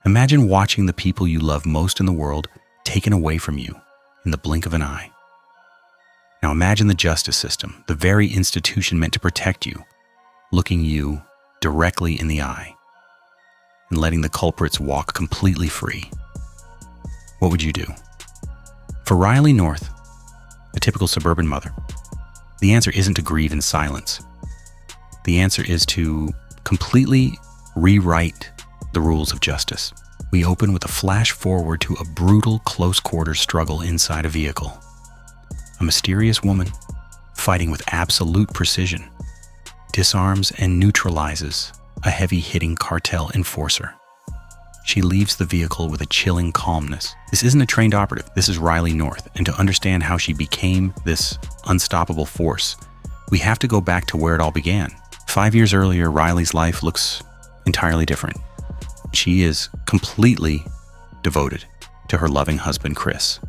Imagine watching the people you love most in the world taken away from you in the blink of an eye. Now imagine the justice system, the very institution meant to protect you, looking you directly in the eye and letting the culprits walk completely free. What would you do? For Riley North, a typical suburban mother, the answer isn't to grieve in silence. The answer is to completely rewrite the rules of justice. We open with a flash forward to a brutal close-quarters struggle inside a vehicle. A mysterious woman, fighting with absolute precision, disarms and neutralizes a heavy-hitting cartel enforcer. She leaves the vehicle with a chilling calmness. This isn't a trained operative, this is Riley North, and to understand how she became this unstoppable force, we have to go back to where it all began. 5 years earlier, Riley's life looks entirely different. She is completely devoted to her loving husband, Chris,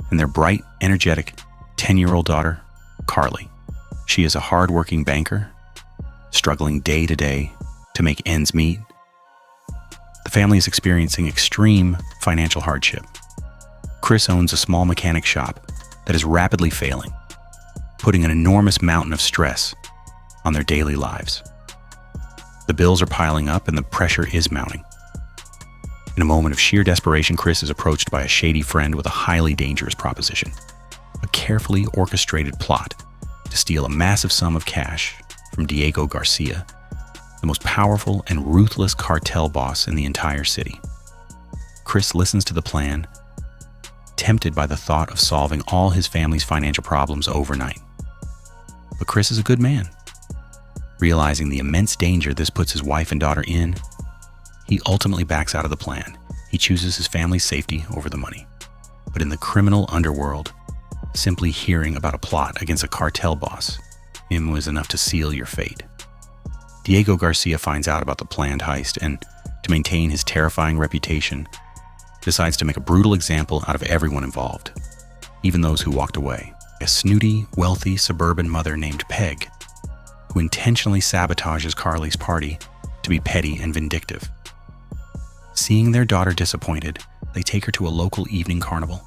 and their bright, energetic 10-year-old daughter, Carly. She is a hard-working banker, struggling day to day to make ends meet. The family is experiencing extreme financial hardship. Chris owns a small mechanic shop that is rapidly failing, putting an enormous mountain of stress on their daily lives. The bills are piling up and the pressure is mounting. In a moment of sheer desperation, Chris is approached by a shady friend with a highly dangerous proposition. A carefully orchestrated plot to steal a massive sum of cash from Diego Garcia, the most powerful and ruthless cartel boss in the entire city. Chris listens to the plan, tempted by the thought of solving all his family's financial problems overnight. But Chris is a good man. Realizing the immense danger this puts his wife and daughter in, he ultimately backs out of the plan. He chooses his family's safety over the money. But in the criminal underworld, simply hearing about a plot against a cartel boss was enough to seal your fate. Diego Garcia finds out about the planned heist and, to maintain his terrifying reputation, decides to make a brutal example out of everyone involved, even those who walked away. A snooty, wealthy suburban mother named Peg, who intentionally sabotages Carly's party to be petty and vindictive. Seeing their daughter disappointed, they take her to a local evening carnival.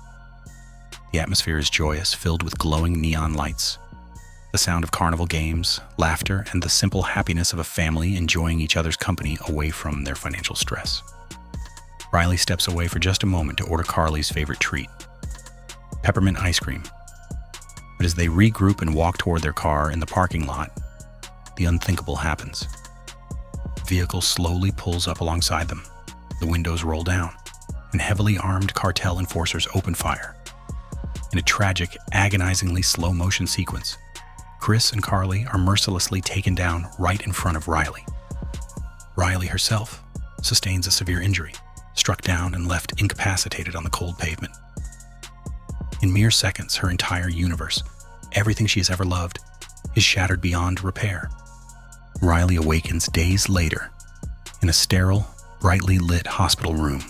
The atmosphere is joyous, filled with glowing neon lights. The sound of carnival games, laughter, and the simple happiness of a family enjoying each other's company away from their financial stress. Riley steps away for just a moment to order Carly's favorite treat, peppermint ice cream. But as they regroup and walk toward their car in the parking lot, the unthinkable happens. The vehicle slowly pulls up alongside them. The windows roll down, and heavily armed cartel enforcers open fire. In a tragic, agonizingly slow-motion sequence, Chris and Carly are mercilessly taken down right in front of Riley. Riley herself sustains a severe injury, struck down and left incapacitated on the cold pavement. In mere seconds, her entire universe, everything she has ever loved, is shattered beyond repair. Riley awakens days later in a sterile, brightly lit hospital room,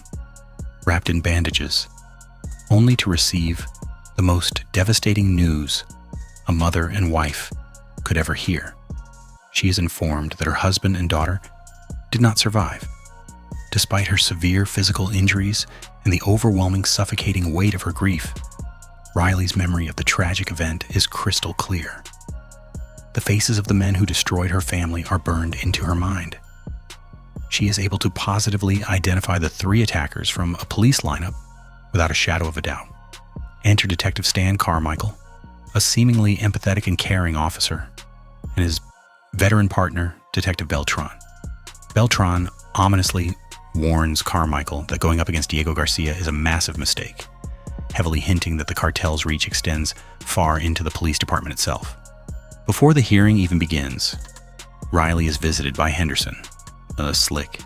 wrapped in bandages, only to receive the most devastating news a mother and wife could ever hear. She is informed that her husband and daughter did not survive. Despite her severe physical injuries and the overwhelming, suffocating weight of her grief, Riley's memory of the tragic event is crystal clear. The faces of the men who destroyed her family are burned into her mind. She is able to positively identify the 3 attackers from a police lineup without a shadow of a doubt. Enter Detective Stan Carmichael, a seemingly empathetic and caring officer, and his veteran partner, Detective Beltran. Beltran ominously warns Carmichael that going up against Diego Garcia is a massive mistake, heavily hinting that the cartel's reach extends far into the police department itself. Before the hearing even begins, Riley is visited by Henderson, a slick,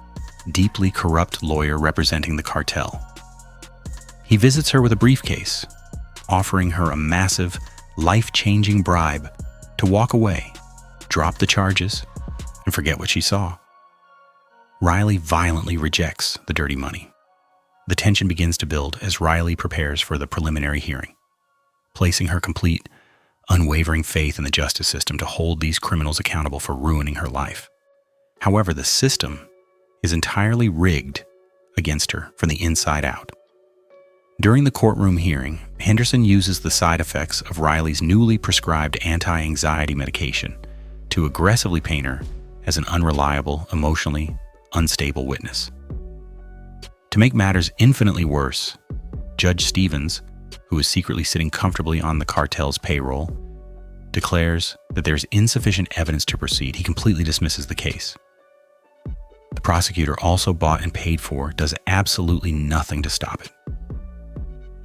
deeply corrupt lawyer representing the cartel. He visits her with a briefcase, offering her a massive, life-changing bribe to walk away, drop the charges, and forget what she saw. Riley violently rejects the dirty money. The tension begins to build as Riley prepares for the preliminary hearing, placing her complete, unwavering faith in the justice system to hold these criminals accountable for ruining her life. However, the system is entirely rigged against her from the inside out. During the courtroom hearing, Henderson uses the side effects of Riley's newly prescribed anti-anxiety medication to aggressively paint her as an unreliable, emotionally unstable witness. To make matters infinitely worse, Judge Stevens, who is secretly sitting comfortably on the cartel's payroll, declares that there's insufficient evidence to proceed. He completely dismisses the case. The prosecutor, also bought and paid for, does absolutely nothing to stop it.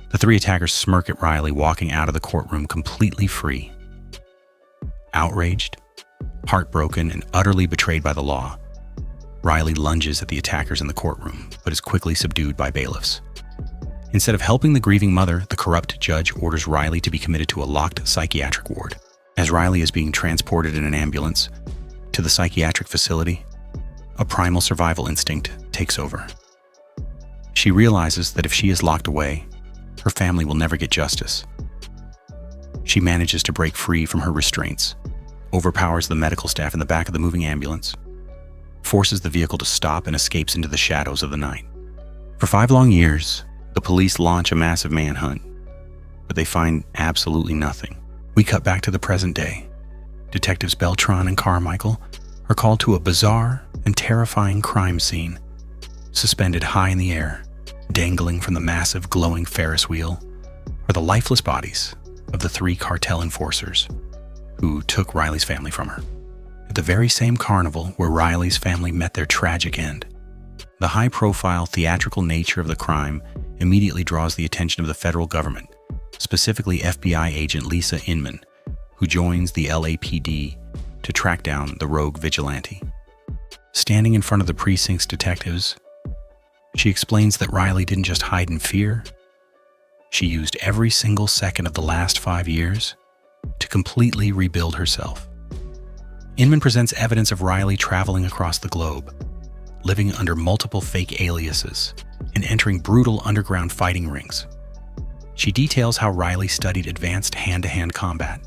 The three attackers smirk at Riley walking out of the courtroom completely free. Outraged, heartbroken, and utterly betrayed by the law, Riley lunges at the attackers in the courtroom, but is quickly subdued by bailiffs. Instead of helping the grieving mother, the corrupt judge orders Riley to be committed to a locked psychiatric ward. As Riley is being transported in an ambulance to the psychiatric facility, a primal survival instinct takes over. She realizes that if she is locked away, her family will never get justice. She manages to break free from her restraints, overpowers the medical staff in the back of the moving ambulance, forces the vehicle to stop, and escapes into the shadows of the night. For 5 long years, the police launch a massive manhunt, but they find absolutely nothing. We cut back to the present day. Detectives Beltran and Carmichael are called to a bizarre and terrifying crime scene. Suspended high in the air, dangling from the massive glowing Ferris wheel, are the lifeless bodies of the 3 cartel enforcers who took Riley's family from her. At the very same carnival where Riley's family met their tragic end, the high-profile theatrical nature of the crime immediately draws the attention of the federal government, specifically FBI agent Lisa Inman, who joins the LAPD to track down the rogue Vigilante. Standing in front of the precinct's detectives, she explains that Riley didn't just hide in fear. She used every single second of the last 5 years to completely rebuild herself. Inman presents evidence of Riley traveling across the globe, living under multiple fake aliases, and entering brutal underground fighting rings. She details how Riley studied advanced hand-to-hand combat,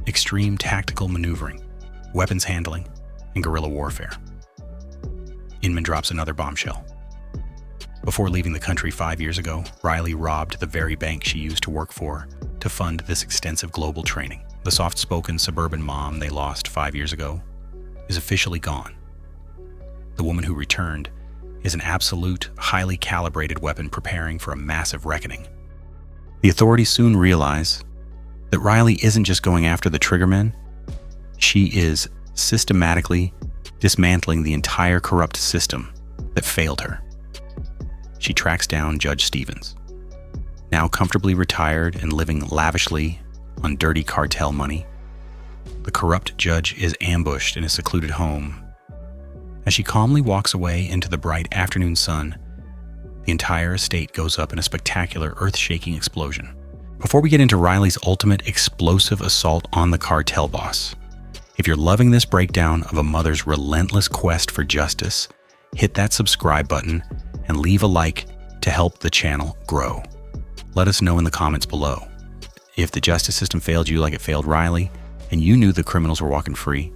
extreme tactical maneuvering, weapons handling, and guerrilla warfare. Inman drops another bombshell. Before leaving the country 5 years ago, Riley robbed the very bank she used to work for to fund this extensive global training. The soft-spoken suburban mom they lost 5 years ago is officially gone. The woman who returned is an absolute, highly calibrated weapon preparing for a massive reckoning. The authorities soon realize that Riley isn't just going after the triggermen, she is systematically dismantling the entire corrupt system that failed her. She tracks down Judge Stevens. Now comfortably retired and living lavishly on dirty cartel money, the corrupt judge is ambushed in a secluded home. As she calmly walks away into the bright afternoon sun, the entire estate goes up in a spectacular, earth-shaking explosion. Before we get into Riley's ultimate explosive assault on the cartel boss, if you're loving this breakdown of a mother's relentless quest for justice, hit that subscribe button and leave a like to help the channel grow. Let us know in the comments below. If the justice system failed you like it failed Riley, and you knew the criminals were walking free,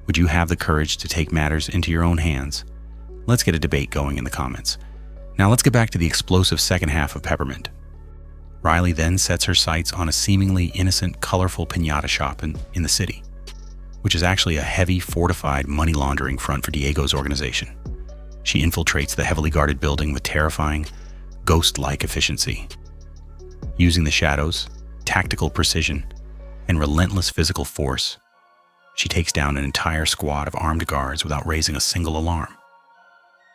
would you have the courage to take matters into your own hands? Let's get a debate going in the comments. Now let's get back to the explosive second half of Peppermint. Riley then sets her sights on a seemingly innocent, colorful piñata shop in the city, which is actually a heavy, fortified money laundering front for Diego's organization. She infiltrates the heavily guarded building with terrifying, ghost-like efficiency. Using the shadows, tactical precision, and relentless physical force, she takes down an entire squad of armed guards without raising a single alarm.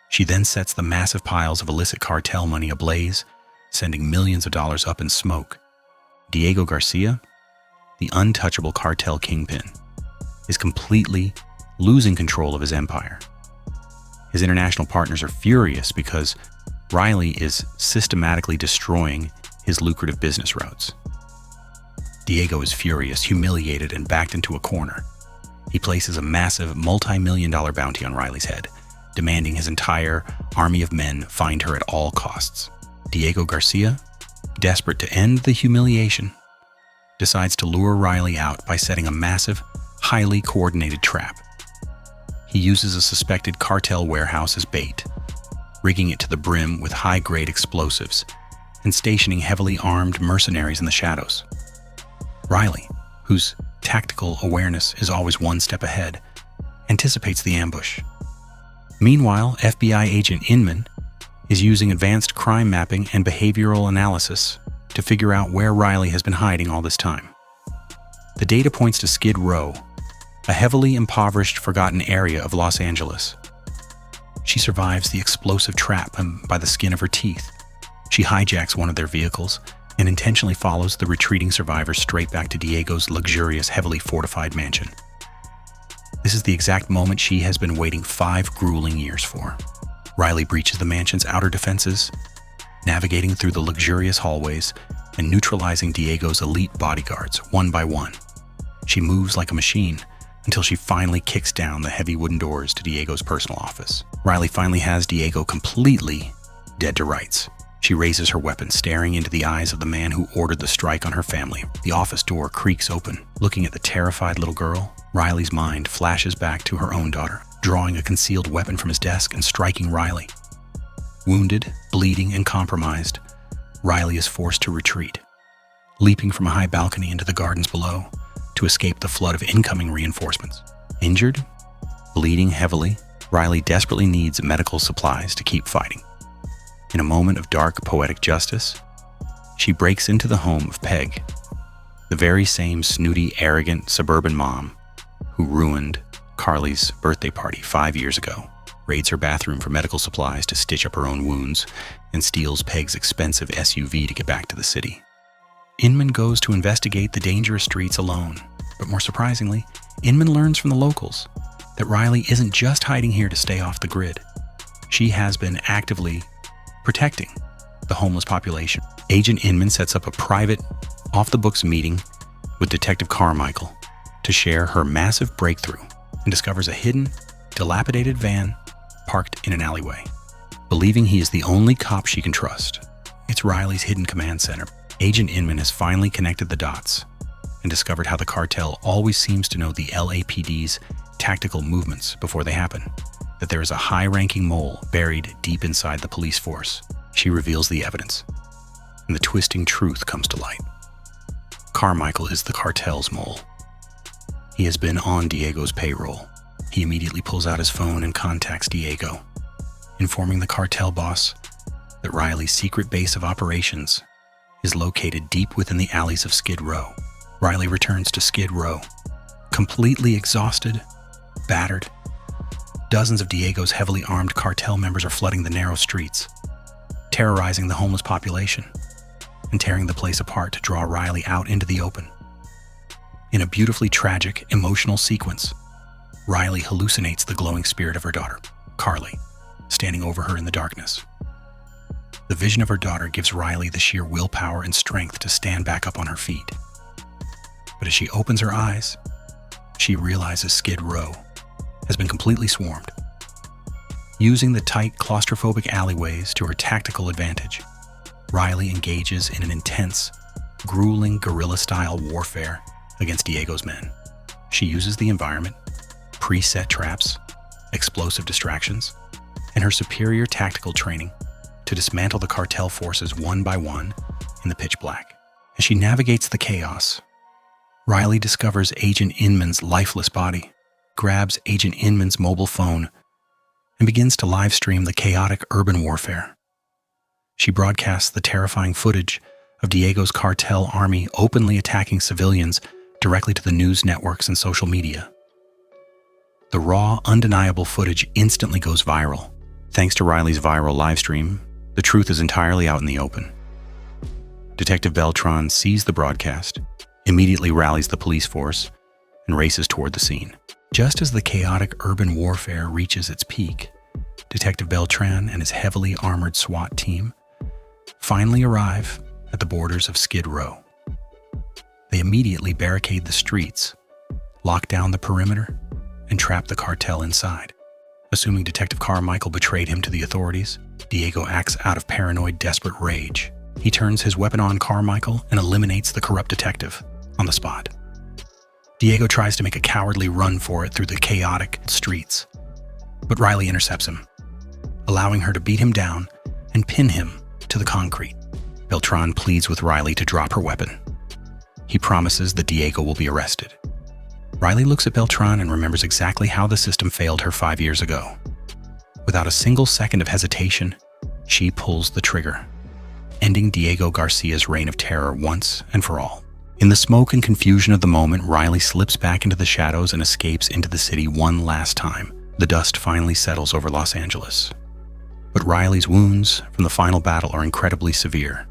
She then sets the massive piles of illicit cartel money ablaze, sending millions of dollars up in smoke. Diego Garcia, the untouchable cartel kingpin, is completely losing control of his empire. His international partners are furious because Riley is systematically destroying his lucrative business routes. Diego is furious, humiliated, and backed into a corner. He places a massive multi-million-dollar bounty on Riley's head, demanding his entire army of men find her at all costs. Diego Garcia, desperate to end the humiliation, decides to lure Riley out by setting a massive, highly coordinated trap. He uses a suspected cartel warehouse as bait, rigging it to the brim with high-grade explosives and stationing heavily armed mercenaries in the shadows. Riley, whose tactical awareness is always one step ahead, anticipates the ambush. Meanwhile, FBI agent Inman is using advanced crime mapping and behavioral analysis to figure out where Riley has been hiding all this time. The data points to Skid Row, a heavily impoverished, forgotten area of Los Angeles. She survives the explosive trap by the skin of her teeth. She hijacks one of their vehicles and intentionally follows the retreating survivors straight back to Diego's luxurious, heavily fortified mansion. This is the exact moment she has been waiting 5 grueling years for. Riley breaches the mansion's outer defenses, navigating through the luxurious hallways and neutralizing Diego's elite bodyguards one by one. She moves like a machine until she finally kicks down the heavy wooden doors to Diego's personal office. Riley finally has Diego completely dead to rights. She raises her weapon, staring into the eyes of the man who ordered the strike on her family. The office door creaks open. Looking at the terrified little girl, Riley's mind flashes back to her own daughter, drawing a concealed weapon from his desk and striking Riley. Wounded, bleeding, and compromised, Riley is forced to retreat, leaping from a high balcony into the gardens below to escape the flood of incoming reinforcements. Injured, bleeding heavily, Riley desperately needs medical supplies to keep fighting. In a moment of dark, poetic justice, she breaks into the home of Peg, the very same snooty, arrogant suburban mom who ruined Carly's birthday party 5 years ago, raids her bathroom for medical supplies to stitch up her own wounds, and steals Peg's expensive SUV to get back to the city. Inman goes to investigate the dangerous streets alone, but more surprisingly, Inman learns from the locals that Riley isn't just hiding here to stay off the grid. She has been actively protecting the homeless population. Agent Inman sets up a private, off-the-books meeting with Detective Carmichael to share her massive breakthrough and discovers a hidden, dilapidated van parked in an alleyway. Believing he is the only cop she can trust, it's Riley's hidden command center. Agent Inman has finally connected the dots and discovered how the cartel always seems to know the LAPD's tactical movements before they happen, that there is a high-ranking mole buried deep inside the police force. She reveals the evidence, and the twisting truth comes to light. Carmichael is the cartel's mole. He has been on Diego's payroll. He immediately pulls out his phone and contacts Diego, informing the cartel boss that Riley's secret base of operations is located deep within the alleys of Skid Row. Riley returns to Skid Row, completely exhausted, battered. Dozens of Diego's heavily armed cartel members are flooding the narrow streets, terrorizing the homeless population and tearing the place apart to draw Riley out into the open. In a beautifully tragic, emotional sequence, Riley hallucinates the glowing spirit of her daughter, Carly, standing over her in the darkness. The vision of her daughter gives Riley the sheer willpower and strength to stand back up on her feet. But as she opens her eyes, she realizes Skid Row has been completely swarmed. Using the tight, claustrophobic alleyways to her tactical advantage, Riley engages in an intense, grueling guerrilla-style warfare against Diego's men. She uses the environment, preset traps, explosive distractions, and her superior tactical training to dismantle the cartel forces one by one in the pitch black. As she navigates the chaos, Riley discovers Agent Inman's lifeless body, grabs Agent Inman's mobile phone, and begins to live stream the chaotic urban warfare. She broadcasts the terrifying footage of Diego's cartel army openly attacking civilians directly to the news networks and social media. The raw, undeniable footage instantly goes viral. Thanks to Riley's viral livestream, the truth is entirely out in the open. Detective Beltran sees the broadcast, immediately rallies the police force, and races toward the scene. Just as the chaotic urban warfare reaches its peak, Detective Beltran and his heavily armored SWAT team finally arrive at the borders of Skid Row. They immediately barricade the streets, lock down the perimeter, and trap the cartel inside. Assuming Detective Carmichael betrayed him to the authorities, Diego acts out of paranoid, desperate rage. He turns his weapon on Carmichael and eliminates the corrupt detective on the spot. Diego tries to make a cowardly run for it through the chaotic streets, but Riley intercepts him. allowing her to beat him down and pin him to the concrete. Beltran pleads with Riley to drop her weapon. He promises that Diego will be arrested. Riley looks at Beltran and remembers exactly how the system failed her 5 years ago. Without a single second of hesitation, she pulls the trigger, ending Diego Garcia's reign of terror once and for all. In the smoke and confusion of the moment, Riley slips back into the shadows and escapes into the city one last time. The dust finally settles over Los Angeles. But Riley's wounds from the final battle are incredibly severe.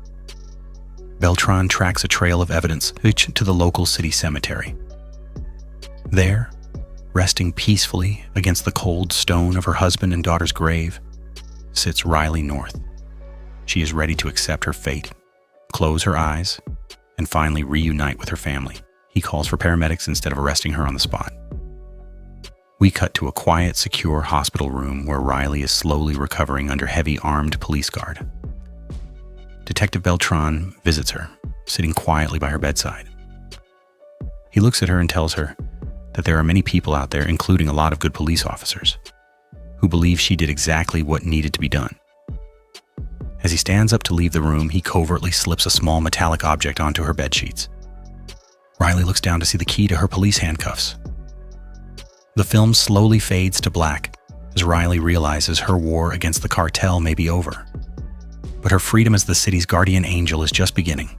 Beltran tracks a trail of evidence to the local city cemetery. There, resting peacefully against the cold stone of her husband and daughter's grave, sits Riley North. She is ready to accept her fate, close her eyes, and finally reunite with her family. He calls for paramedics instead of arresting her on the spot. We cut to a quiet, secure hospital room where Riley is slowly recovering under heavy armed police guard. Detective Beltran visits her, sitting quietly by her bedside. He looks at her and tells her that there are many people out there, including a lot of good police officers, who believe she did exactly what needed to be done. As he stands up to leave the room, he covertly slips a small metallic object onto her bedsheets. Riley looks down to see the key to her police handcuffs. The film slowly fades to black as Riley realizes her war against the cartel may be over. But her freedom as the city's guardian angel is just beginning.